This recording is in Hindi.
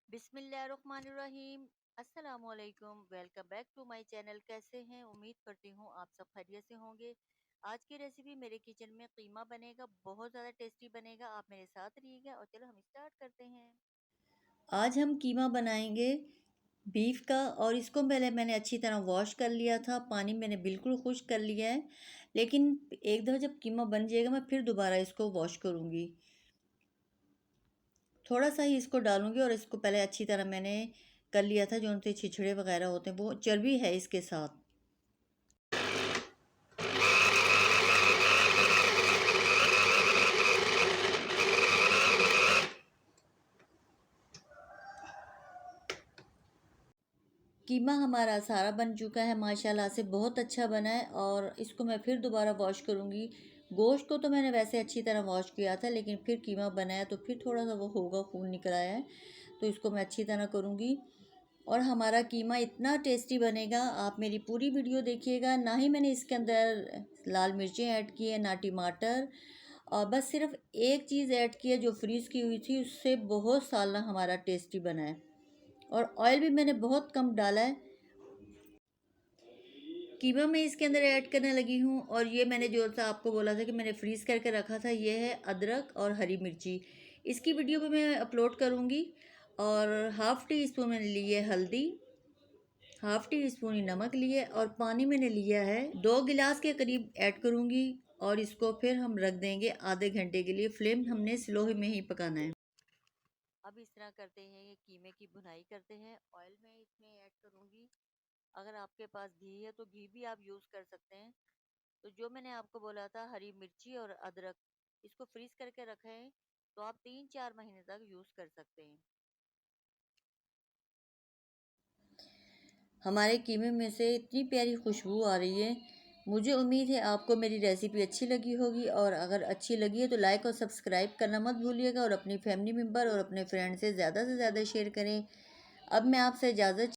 बिस्मिल्लाहिर्रहमानिर्रहीम। अस्सलामुअलैकुम। Welcome back to my channel. कैसे हैं? उम्मीद करती हूँ आप सब खैरियत से होंगे। आज की रेसिपी मेरे किचन में कीमा बनेगा, बहुत ज़्यादा टेस्टी बनेगा। आप मेरे साथ रहिएगा और चलो हम स्टार्ट करते हैं। आज हम कीमा बनाएंगे बीफ का। और इसको पहले मैंने अच्छी तरह वॉश कर लिया था, पानी मैंने बिल्कुल खुश्क कर लिया है। लेकिन एक दफ़ा जब कीमा बन जाएगा मैं फिर दोबारा इसको वॉश करूँगी। थोड़ा सा ही इसको डालूँगी और इसको पहले अच्छी तरह मैंने कर लिया था। जो उनसे छिछड़े वगैरह होते हैं, वो चर्बी है इसके साथ। कीमा हमारा सारा बन चुका है, माशाल्लाह से बहुत अच्छा बना है। और इसको मैं फिर दोबारा वॉश करूँगी। गोश्त को तो मैंने वैसे अच्छी तरह वॉश किया था, लेकिन फिर कीमा बनाया तो फिर थोड़ा सा वो होगा, खून निकल आया है, तो इसको मैं अच्छी तरह करूँगी। और हमारा कीमा इतना टेस्टी बनेगा, आप मेरी पूरी वीडियो देखिएगा। ना ही मैंने इसके अंदर लाल मिर्चें ऐड की है, ना टमाटर, और बस सिर्फ एक चीज़ ऐड की है जो फ्रीज़ की हुई थी, उससे बहुत साला हमारा टेस्टी बना है। और ऑयल भी मैंने बहुत कम डाला है। कीमा मैं इसके अंदर ऐड करने लगी हूँ। और ये मैंने जो सा आपको बोला था कि मैंने फ्रीज़ करके रखा था, ये है अदरक और हरी मिर्ची। इसकी वीडियो भी मैं अपलोड करूँगी। और हाफ़ टी स्पून मैंने ली है हल्दी, हाफ़ टी स्पून ही नमक लिए, और पानी मैंने लिया है 2 गिलास के करीब ऐड करूँगी। और इसको फिर हम रख देंगे आधे घंटे के लिए। फ्लेम हमने स्लो में ही पकाना है। अब इस तरह करते हैं, ये कीमे की भुनाई करते हैं। ऑयल में इसमें ऐड करूँगी। अगर आपके पास घी है तो घी भी आप यूज़ कर सकते हैं। तो जो मैंने आपको बोला था, हरी मिर्ची और अदरक, इसको फ्रीज करके रखें तो आप 3-4 महीने तक यूज़ कर सकते हैं। हमारे कीमे में से इतनी प्यारी खुशबू आ रही है। मुझे उम्मीद है आपको मेरी रेसिपी अच्छी लगी होगी। और अगर अच्छी लगी है तो लाइक और सब्सक्राइब करना मत भूलिएगा, और अपनी फैमिली मेम्बर और अपने फ्रेंड से ज़्यादा शेयर करें। अब मैं आपसे इजाज़त